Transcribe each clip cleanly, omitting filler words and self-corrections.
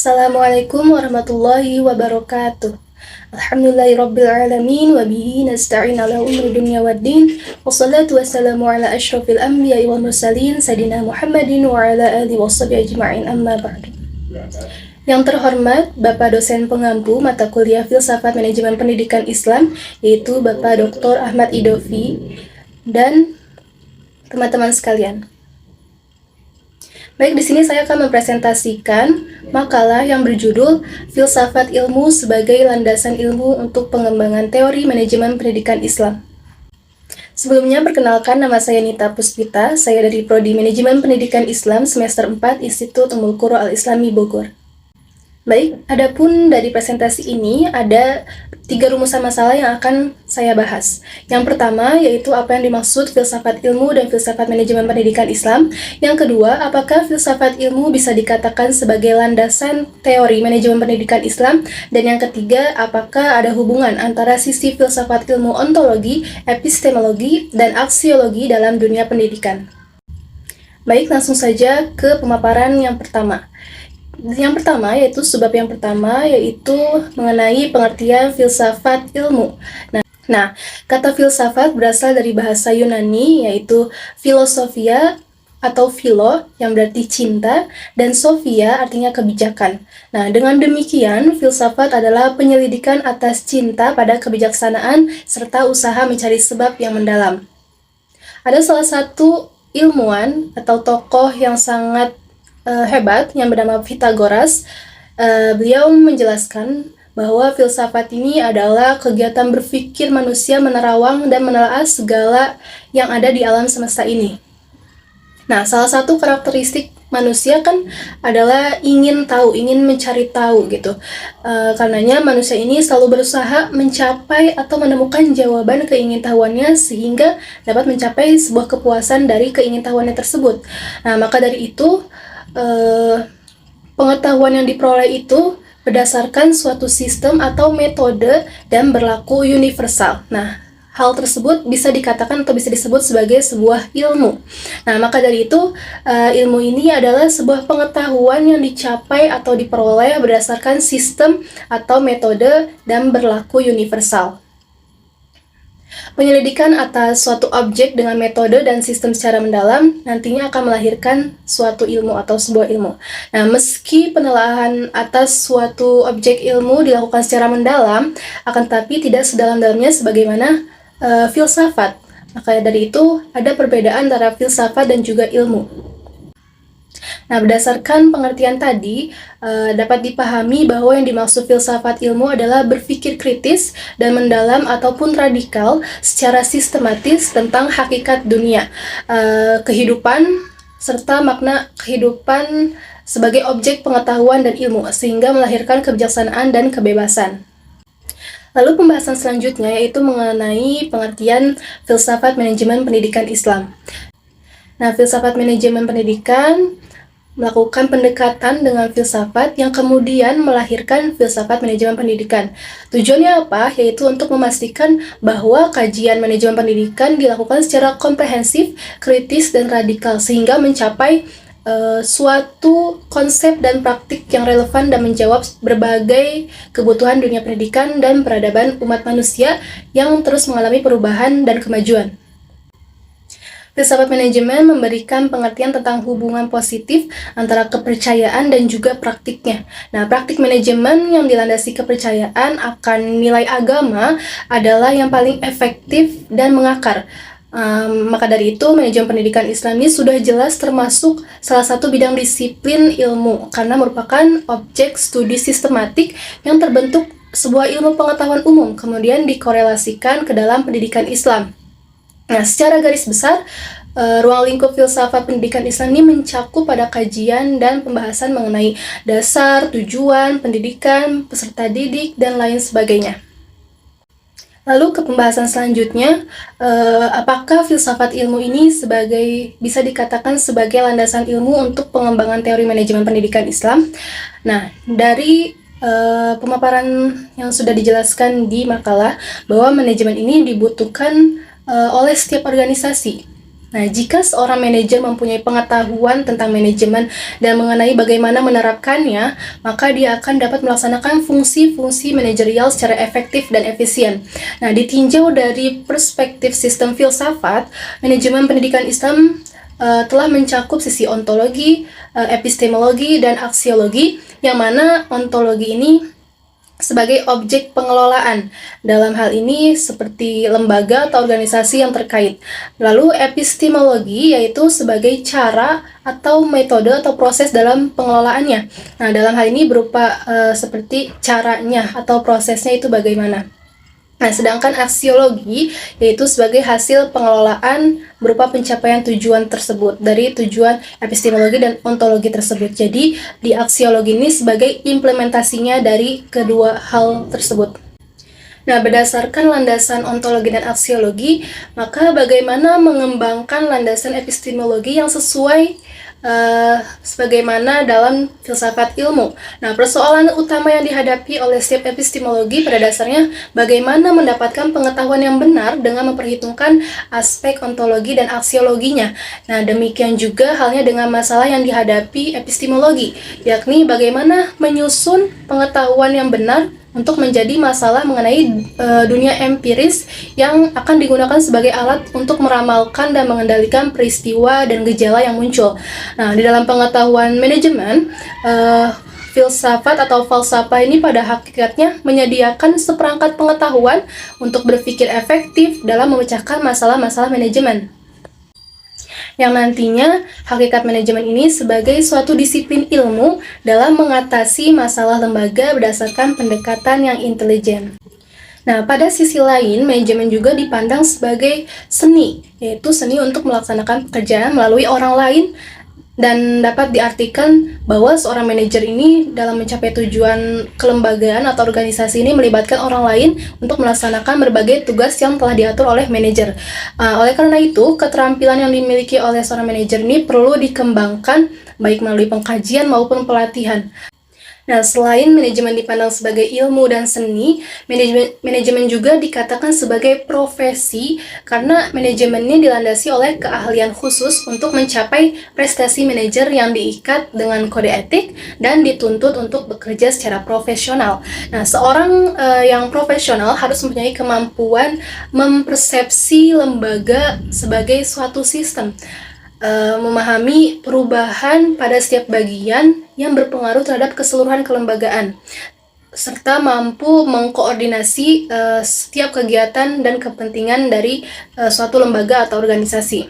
Assalamualaikum warahmatullahi wabarakatuh. Alhamdulillahirabbil wa bihi nasta'in ala umuri dunya waddin. Wassalatu wassalamu ala asyrafil anbiya'i wal mursalin sayidina Muhammadin wa ala alihi washabihi ajma'in, amma ba'du. Yang terhormat Bapak dosen pengampu mata kuliah Filsafat Manajemen Pendidikan Islam, yaitu Bapak Dr. Ahmad Idofi, dan teman-teman sekalian. Baik, di sini saya akan mempresentasikan makalah yang berjudul Filsafat Ilmu sebagai Landasan Ilmu untuk Pengembangan Teori Manajemen Pendidikan Islam. Sebelumnya, perkenalkan, nama saya Nita Puspita, saya dari Prodi Manajemen Pendidikan Islam semester 4 Institut Ummul Qura Al-Islami Bogor. Baik, adapun dari presentasi ini ada 3 rumusan masalah yang akan saya bahas. Yang pertama yaitu apa yang dimaksud filsafat ilmu dan filsafat manajemen pendidikan Islam. Yang kedua, apakah filsafat ilmu bisa dikatakan sebagai landasan teori manajemen pendidikan Islam. Dan yang ketiga, apakah ada hubungan antara sisi filsafat ilmu ontologi, epistemologi, dan aksiologi dalam dunia pendidikan. Baik, langsung saja ke pemaparan yang pertama. Yang pertama yaitu subbab yang pertama yaitu mengenai pengertian filsafat ilmu. Nah, kata filsafat berasal dari bahasa Yunani yaitu filosofia atau philo yang berarti cinta dan sophia artinya kebijakan. Nah, dengan demikian filsafat adalah penyelidikan atas cinta pada kebijaksanaan serta usaha mencari sebab yang mendalam. Ada salah satu ilmuwan atau tokoh yang sangat hebat yang bernama Pythagoras. Beliau menjelaskan bahwa filsafat ini adalah kegiatan berpikir manusia menerawang dan menelaah segala yang ada di alam semesta ini. Nah, salah satu karakteristik manusia kan adalah ingin tahu, ingin mencari tahu gitu. Karenanya manusia ini selalu berusaha mencapai atau menemukan jawaban keingintahuannya sehingga dapat mencapai sebuah kepuasan dari keingintahuannya tersebut. Nah, maka dari itu pengetahuan yang diperoleh itu berdasarkan suatu sistem atau metode dan berlaku universal. Nah, hal tersebut bisa dikatakan atau bisa disebut sebagai sebuah ilmu. Nah, maka dari itu ilmu ini adalah sebuah pengetahuan yang dicapai atau diperoleh berdasarkan sistem atau metode dan berlaku universal. Penyelidikan atas suatu objek dengan metode dan sistem secara mendalam nantinya akan melahirkan suatu ilmu atau sebuah ilmu. Nah, meski penelaahan atas suatu objek ilmu dilakukan secara mendalam, akan tetapi tidak sedalam-dalamnya sebagaimana filsafat. Maka dari itu ada perbedaan antara filsafat dan juga ilmu. Nah, berdasarkan pengertian tadi, dapat dipahami bahwa yang dimaksud filsafat ilmu adalah berpikir kritis dan mendalam ataupun radikal secara sistematis tentang hakikat dunia, kehidupan, serta makna kehidupan sebagai objek pengetahuan dan ilmu, sehingga melahirkan kebijaksanaan dan kebebasan. Lalu pembahasan selanjutnya yaitu mengenai pengertian filsafat manajemen pendidikan Islam. Nah, filsafat manajemen pendidikan melakukan pendekatan dengan filsafat yang kemudian melahirkan filsafat manajemen pendidikan. Tujuannya apa? Yaitu untuk memastikan bahwa kajian manajemen pendidikan dilakukan secara komprehensif, kritis, dan radikal sehingga mencapai suatu konsep dan praktik yang relevan dan menjawab berbagai kebutuhan dunia pendidikan dan peradaban umat manusia yang terus mengalami perubahan dan kemajuan. Filsafat manajemen memberikan pengertian tentang hubungan positif antara kepercayaan dan juga praktiknya. Nah, praktik manajemen yang dilandasi kepercayaan akan nilai agama adalah yang paling efektif dan mengakar. Maka dari itu, manajemen pendidikan Islam ini sudah jelas termasuk salah satu bidang disiplin ilmu karena merupakan objek studi sistematik yang terbentuk sebuah ilmu pengetahuan umum kemudian dikorelasikan ke dalam pendidikan Islam. Nah, secara garis besar, ruang lingkup filsafat pendidikan Islam ini mencakup pada kajian dan pembahasan mengenai dasar, tujuan, pendidikan, peserta didik, dan lain sebagainya. Lalu ke pembahasan selanjutnya, apakah filsafat ilmu ini bisa dikatakan sebagai landasan ilmu untuk pengembangan teori manajemen pendidikan Islam? Nah, dari pemaparan yang sudah dijelaskan di makalah bahwa manajemen ini dibutuhkan oleh setiap organisasi. Nah, jika seorang manajer mempunyai pengetahuan tentang manajemen dan mengenai bagaimana menerapkannya, maka dia akan dapat melaksanakan fungsi-fungsi manajerial secara efektif dan efisien. Nah, ditinjau dari perspektif sistem filsafat, manajemen pendidikan Islam telah mencakup sisi ontologi, epistemologi, dan aksiologi, yang mana ontologi ini sebagai objek pengelolaan. Dalam hal ini seperti lembaga atau organisasi yang terkait. Lalu epistemologi yaitu sebagai cara atau metode atau proses dalam pengelolaannya. Nah, dalam hal ini berupa seperti caranya atau prosesnya itu bagaimana. Nah, sedangkan aksiologi yaitu sebagai hasil pengelolaan berupa pencapaian tujuan tersebut dari tujuan epistemologi dan ontologi tersebut. Jadi, di aksiologi ini sebagai implementasinya dari kedua hal tersebut. Nah, berdasarkan landasan ontologi dan aksiologi, maka bagaimana mengembangkan landasan epistemologi yang sesuai sebagaimana dalam filsafat ilmu. Nah, persoalan utama yang dihadapi oleh setiap epistemologi pada dasarnya bagaimana mendapatkan pengetahuan yang benar dengan memperhitungkan aspek ontologi dan aksiologinya. Nah, demikian juga halnya dengan masalah yang dihadapi epistemologi, yakni bagaimana menyusun pengetahuan yang benar untuk menjadi masalah mengenai dunia empiris yang akan digunakan sebagai alat untuk meramalkan dan mengendalikan peristiwa dan gejala yang muncul. Nah, di dalam pengetahuan manajemen, filsafat atau falsafah ini pada hakikatnya menyediakan seperangkat pengetahuan untuk berpikir efektif dalam memecahkan masalah-masalah manajemen, yang nantinya hakikat manajemen ini sebagai suatu disiplin ilmu dalam mengatasi masalah lembaga berdasarkan pendekatan yang intelijen. Nah, pada sisi lain, manajemen juga dipandang sebagai seni, yaitu seni untuk melaksanakan pekerjaan melalui orang lain, dan dapat diartikan bahwa seorang manajer ini dalam mencapai tujuan kelembagaan atau organisasi ini melibatkan orang lain untuk melaksanakan berbagai tugas yang telah diatur oleh manajer. Oleh karena itu, keterampilan yang dimiliki oleh seorang manajer ini perlu dikembangkan baik melalui pengkajian maupun pelatihan. Nah, selain manajemen dipandang sebagai ilmu dan seni, manajemen juga dikatakan sebagai profesi karena manajemennya dilandasi oleh keahlian khusus untuk mencapai prestasi manajer yang diikat dengan kode etik dan dituntut untuk bekerja secara profesional. Nah, seorang yang profesional harus mempunyai kemampuan mempersepsi lembaga sebagai suatu sistem, memahami perubahan pada setiap bagian yang berpengaruh terhadap keseluruhan kelembagaan, serta mampu mengkoordinasi setiap kegiatan dan kepentingan dari suatu lembaga atau organisasi.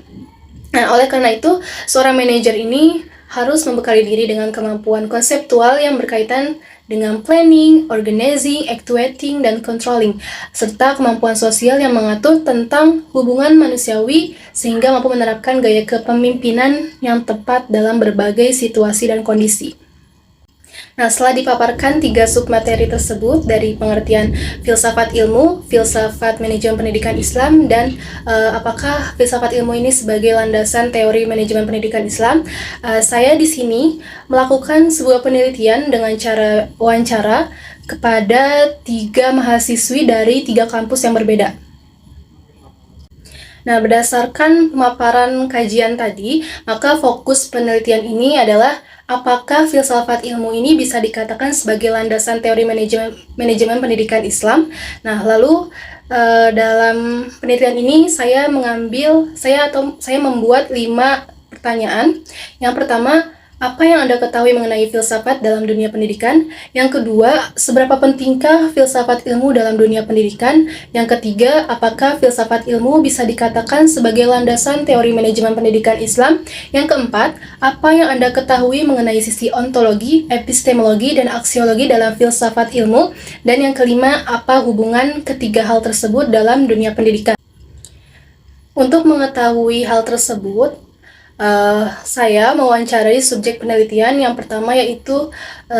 Nah, oleh karena itu, seorang manajer ini harus membekali diri dengan kemampuan konseptual yang berkaitan dengan planning, organizing, actuating, dan controlling, serta kemampuan sosial yang mengatur tentang hubungan manusiawi sehingga mampu menerapkan gaya kepemimpinan yang tepat dalam berbagai situasi dan kondisi. Nah, setelah dipaparkan 3 submateri tersebut dari pengertian filsafat ilmu, filsafat manajemen pendidikan Islam, dan apakah filsafat ilmu ini sebagai landasan teori manajemen pendidikan Islam, saya di sini melakukan sebuah penelitian dengan cara wawancara kepada 3 mahasiswi dari 3 kampus yang berbeda. Nah, berdasarkan pemaparan kajian tadi, maka fokus penelitian ini adalah apakah filsafat ilmu ini bisa dikatakan sebagai landasan teori manajemen pendidikan Islam. Nah, lalu dalam penelitian ini saya membuat 5 pertanyaan. Yang pertama, apa yang Anda ketahui mengenai filsafat dalam dunia pendidikan? Yang kedua, seberapa pentingkah filsafat ilmu dalam dunia pendidikan? Yang ketiga, apakah filsafat ilmu bisa dikatakan sebagai landasan teori manajemen pendidikan Islam? Yang keempat, apa yang Anda ketahui mengenai sisi ontologi, epistemologi, dan aksiologi dalam filsafat ilmu? Dan yang kelima, apa hubungan ketiga hal tersebut dalam dunia pendidikan? Untuk mengetahui hal tersebut, saya mewawancarai subjek penelitian yang pertama, yaitu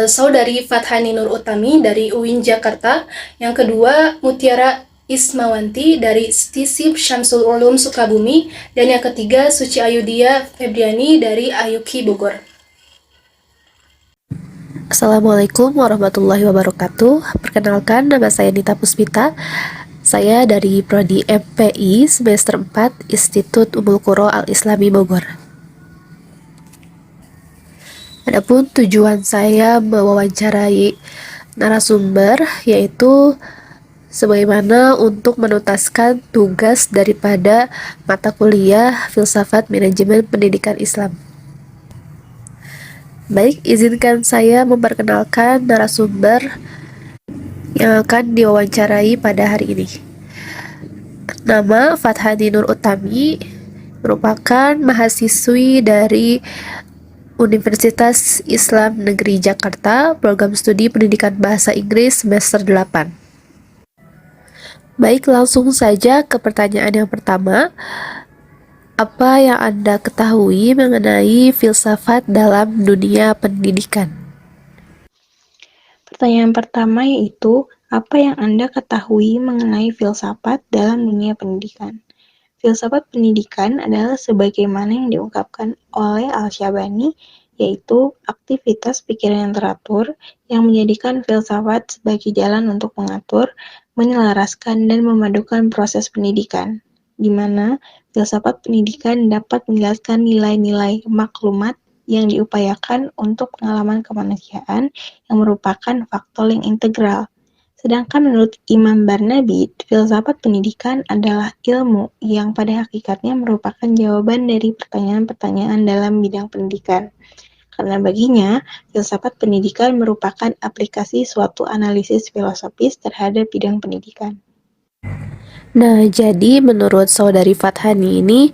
saudari Fathani Nur Utami dari UIN Jakarta, yang kedua Mutiara Ismawanti dari STISIP Syamsul Ulum Sukabumi, dan yang ketiga Suci Ayudia Febriani dari Ayuki Bogor. Assalamualaikum warahmatullahi wabarakatuh. Perkenalkan, nama saya Nita Puspita. Saya dari Prodi MPI semester 4 Institut Ummul Qura Al-Islami Bogor. Adapun tujuan saya mewawancarai narasumber yaitu sebagaimana untuk menuntaskan tugas daripada mata kuliah Filsafat Manajemen Pendidikan Islam. Baik, izinkan saya memperkenalkan narasumber yang akan diwawancarai pada hari ini. Nama Fathani Nur Utami, merupakan mahasiswi dari Universitas Islam Negeri Jakarta, program studi Pendidikan Bahasa Inggris semester 8. Baik, langsung saja ke pertanyaan yang pertama. Apa yang Anda ketahui mengenai filsafat dalam dunia pendidikan? Pertanyaan pertama yaitu, apa yang Anda ketahui mengenai filsafat dalam dunia pendidikan? Filsafat pendidikan adalah sebagaimana yang diungkapkan oleh Al-Syabani, yaitu aktivitas pikiran yang teratur yang menjadikan filsafat sebagai jalan untuk mengatur, menyelaraskan, dan memadukan proses pendidikan, di mana filsafat pendidikan dapat menjelaskan nilai-nilai maklumat yang diupayakan untuk pengalaman kemanusiaan yang merupakan faktor yang integral. Sedangkan menurut Imam Barnabi, filsafat pendidikan adalah ilmu yang pada hakikatnya merupakan jawaban dari pertanyaan-pertanyaan dalam bidang pendidikan. Karena baginya, filsafat pendidikan merupakan aplikasi suatu analisis filosofis terhadap bidang pendidikan. Nah, jadi menurut saudari Fathani ini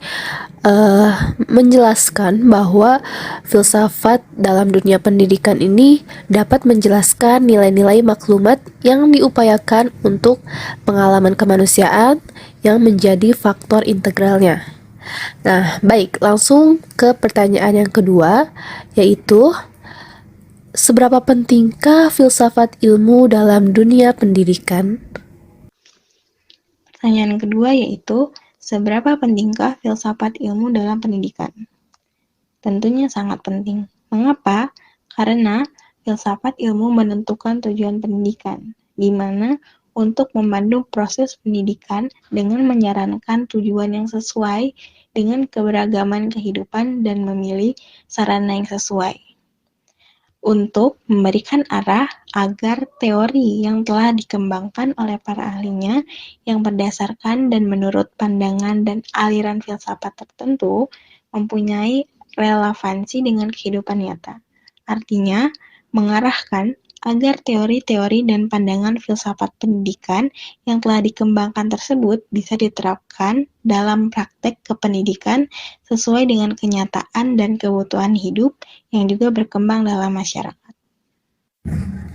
menjelaskan bahwa filsafat dalam dunia pendidikan ini dapat menjelaskan nilai-nilai maklumat yang diupayakan untuk pengalaman kemanusiaan yang menjadi faktor integralnya. Nah, baik, langsung ke pertanyaan yang kedua, yaitu seberapa pentingkah filsafat ilmu dalam dunia pendidikan? Pertanyaan kedua yaitu, seberapa pentingkah filsafat ilmu dalam pendidikan? Tentunya sangat penting. Mengapa? Karena filsafat ilmu menentukan tujuan pendidikan, di mana untuk memandu proses pendidikan dengan menyarankan tujuan yang sesuai dengan keberagaman kehidupan dan memilih sarana yang sesuai. Untuk memberikan arah agar teori yang telah dikembangkan oleh para ahlinya yang berdasarkan dan menurut pandangan dan aliran filsafat tertentu mempunyai relevansi dengan kehidupan nyata. Artinya, mengarahkan agar teori-teori dan pandangan filsafat pendidikan yang telah dikembangkan tersebut bisa diterapkan dalam praktek kependidikan sesuai dengan kenyataan dan kebutuhan hidup yang juga berkembang dalam masyarakat.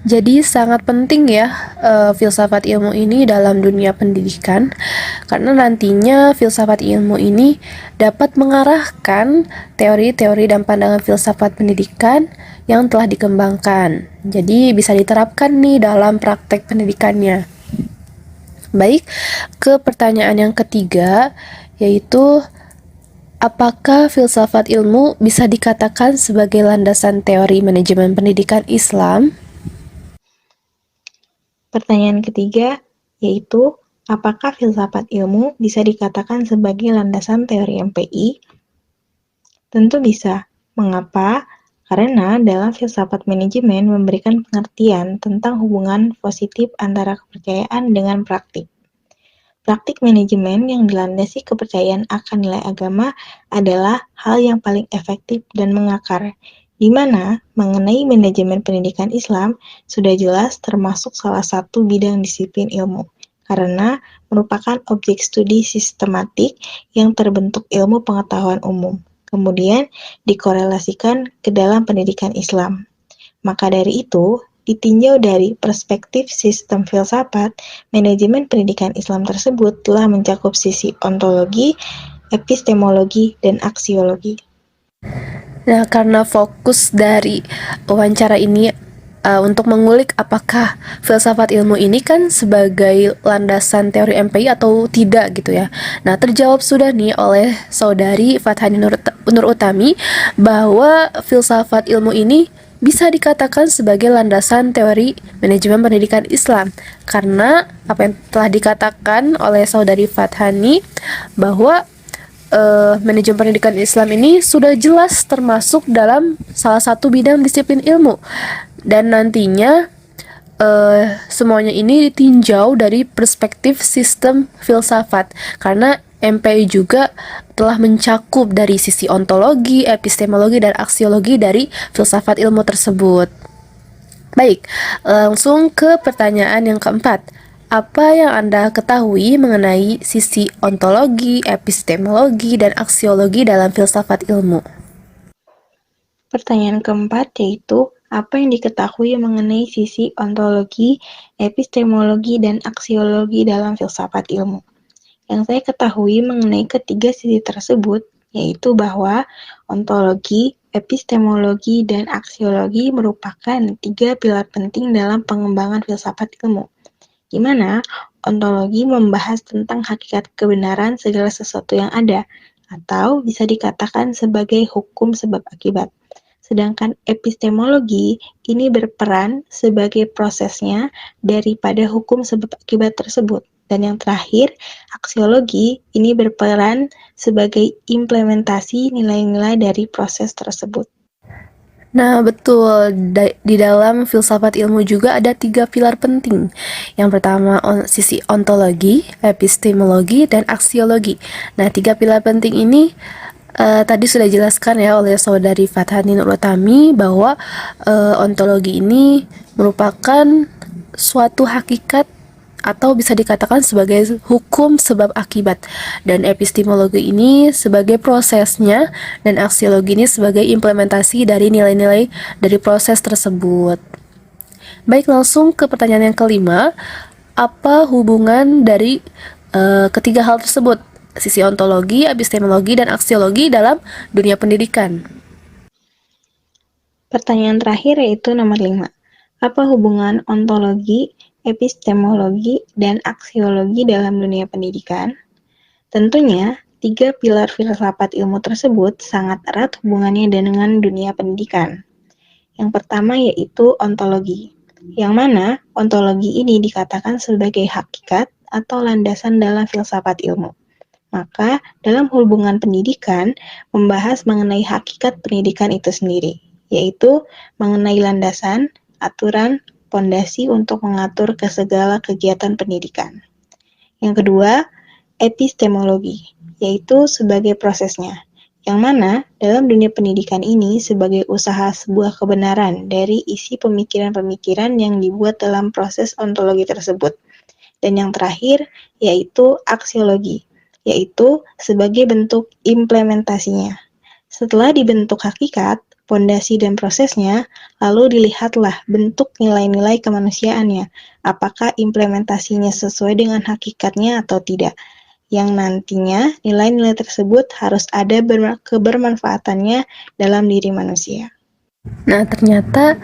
Jadi sangat penting ya filsafat ilmu ini dalam dunia pendidikan, karena nantinya filsafat ilmu ini dapat mengarahkan teori-teori dan pandangan filsafat pendidikan yang telah dikembangkan. Jadi bisa diterapkan nih dalam praktek pendidikannya. Baik, ke pertanyaan yang ketiga, yaitu apakah filsafat ilmu bisa dikatakan sebagai landasan teori manajemen pendidikan Islam? Pertanyaan ketiga yaitu, apakah filsafat ilmu bisa dikatakan sebagai landasan teori MPI? Tentu bisa. Mengapa? Karena dalam filsafat manajemen memberikan pengertian tentang hubungan positif antara kepercayaan dengan praktik. Praktik manajemen yang dilandasi kepercayaan akan nilai agama adalah hal yang paling efektif dan mengakar, di mana mengenai manajemen pendidikan Islam sudah jelas termasuk salah satu bidang disiplin ilmu, karena merupakan objek studi sistematik yang terbentuk ilmu pengetahuan umum, kemudian dikorelasikan ke dalam pendidikan Islam. Maka dari itu, ditinjau dari perspektif sistem filsafat, manajemen pendidikan Islam tersebut telah mencakup sisi ontologi, epistemologi, dan aksiologi. Nah, karena fokus dari wawancara ini untuk mengulik apakah filsafat ilmu ini kan sebagai landasan teori MPI atau tidak gitu ya. Nah, terjawab sudah nih oleh saudari Fathani Nur Utami bahwa filsafat ilmu ini bisa dikatakan sebagai landasan teori manajemen pendidikan Islam, karena apa yang telah dikatakan oleh saudari Fathani bahwa manajemen pendidikan Islam ini sudah jelas termasuk dalam salah satu bidang disiplin ilmu, dan nantinya semuanya ini ditinjau dari perspektif sistem filsafat, karena MPI juga telah mencakup dari sisi ontologi, epistemologi, dan aksiologi dari filsafat ilmu tersebut. Baik, langsung ke pertanyaan yang keempat. Apa yang Anda ketahui mengenai sisi ontologi, epistemologi, dan aksiologi dalam filsafat ilmu? Pertanyaan keempat yaitu, apa yang diketahui mengenai sisi ontologi, epistemologi, dan aksiologi dalam filsafat ilmu? Yang saya ketahui mengenai ketiga sisi tersebut yaitu bahwa ontologi, epistemologi, dan aksiologi merupakan tiga pilar penting dalam pengembangan filsafat ilmu, di mana ontologi membahas tentang hakikat kebenaran segala sesuatu yang ada, atau bisa dikatakan sebagai hukum sebab akibat. Sedangkan epistemologi ini berperan sebagai prosesnya daripada hukum sebab akibat tersebut. Dan yang terakhir, aksiologi ini berperan sebagai implementasi nilai-nilai dari proses tersebut. Nah, betul. Di dalam filsafat ilmu juga ada tiga pilar penting. Yang pertama, sisi ontologi, epistemologi, dan aksiologi. Nah, tiga pilar penting ini tadi sudah dijelaskan ya oleh saudari Fathani Nur Utami bahwa ontologi ini merupakan suatu hakikat atau bisa dikatakan sebagai hukum sebab akibat, dan epistemologi ini sebagai prosesnya, dan aksiologi ini sebagai implementasi dari nilai-nilai dari proses tersebut. Baik, langsung ke pertanyaan yang kelima. Apa hubungan dari ketiga hal tersebut, sisi ontologi, epistemologi, dan aksiologi dalam dunia pendidikan? Pertanyaan terakhir yaitu nomor 5. Apa hubungan ontologi, epistemologi, dan aksiologi dalam dunia pendidikan? Tentunya, tiga pilar filsafat ilmu tersebut sangat erat hubungannya dengan dunia pendidikan. Yang pertama yaitu ontologi, yang mana ontologi ini dikatakan sebagai hakikat atau landasan dalam filsafat ilmu. Maka, dalam hubungan pendidikan, membahas mengenai hakikat pendidikan itu sendiri, yaitu mengenai landasan, aturan, pondasi untuk mengatur ke segala kegiatan pendidikan. Yang kedua, epistemologi, yaitu sebagai prosesnya, yang mana dalam dunia pendidikan ini sebagai usaha sebuah kebenaran dari isi pemikiran-pemikiran yang dibuat dalam proses ontologi tersebut. Dan yang terakhir, yaitu aksiologi, yaitu sebagai bentuk implementasinya. Setelah dibentuk hakikat, pondasi dan prosesnya, lalu dilihatlah bentuk nilai-nilai kemanusiaannya, apakah implementasinya sesuai dengan hakikatnya atau tidak, yang nantinya nilai-nilai tersebut harus ada kebermanfaatannya dalam diri manusia. Nah, ternyata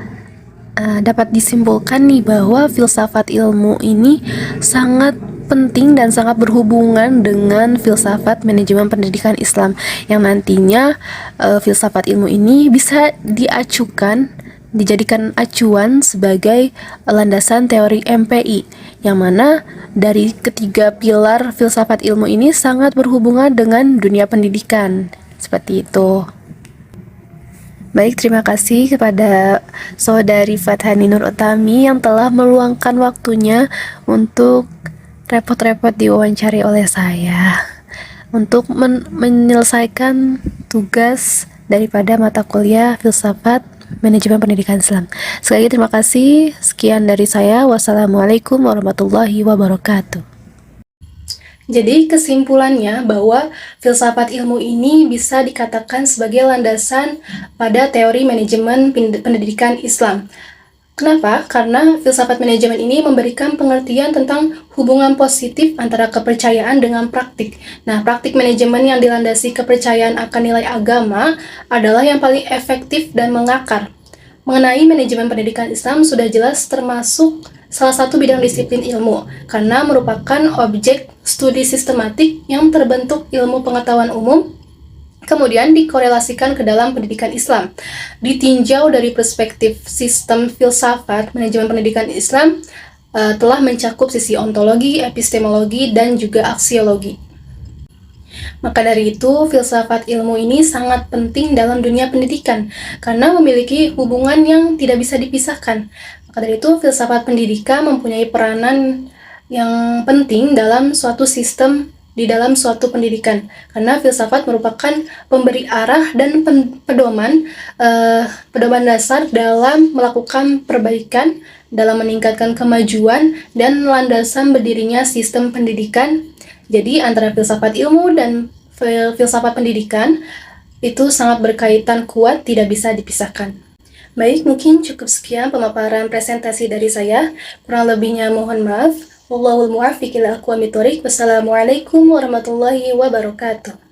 dapat disimpulkan nih bahwa filsafat ilmu ini sangat penting dan sangat berhubungan dengan filsafat manajemen pendidikan Islam, yang nantinya filsafat ilmu ini bisa dijadikan acuan sebagai landasan teori MPI, yang mana dari ketiga pilar filsafat ilmu ini sangat berhubungan dengan dunia pendidikan. Seperti itu. Baik, terima kasih kepada saudari Fathani Nur Utami yang telah meluangkan waktunya untuk repot-repot diwawancari oleh saya untuk menyelesaikan tugas daripada mata kuliah filsafat manajemen pendidikan Islam. Sekali lagi terima kasih. Sekian dari saya. Wassalamualaikum warahmatullahi wabarakatuh. Jadi kesimpulannya bahwa filsafat ilmu ini bisa dikatakan sebagai landasan pada teori manajemen pendidikan Islam. Kenapa? Karena filsafat manajemen ini memberikan pengertian tentang hubungan positif antara kepercayaan dengan praktik. Nah, praktik manajemen yang dilandasi kepercayaan akan nilai agama adalah yang paling efektif dan mengakar. Mengenai manajemen pendidikan Islam sudah jelas termasuk salah satu bidang disiplin ilmu, karena merupakan objek studi sistematik yang terbentuk ilmu pengetahuan umum Kemudian dikorelasikan ke dalam pendidikan Islam. Ditinjau dari perspektif sistem filsafat, manajemen pendidikan Islam telah mencakup sisi ontologi, epistemologi, dan juga aksiologi. Maka dari itu, filsafat ilmu ini sangat penting dalam dunia pendidikan karena memiliki hubungan yang tidak bisa dipisahkan. Maka dari itu, filsafat pendidikan mempunyai peranan yang penting dalam suatu sistem di dalam suatu pendidikan, karena filsafat merupakan pemberi arah dan pedoman dasar dalam melakukan perbaikan, dalam meningkatkan kemajuan dan landasan berdirinya sistem pendidikan. Jadi antara filsafat ilmu dan filsafat pendidikan itu sangat berkaitan kuat, tidak bisa dipisahkan. Baik, mungkin cukup sekian pemaparan presentasi dari saya. Kurang lebihnya mohon maaf. Wallahul muwaffiq ila aqwamit thoriq. Wassalamualaikum warahmatullahi wabarakatuh.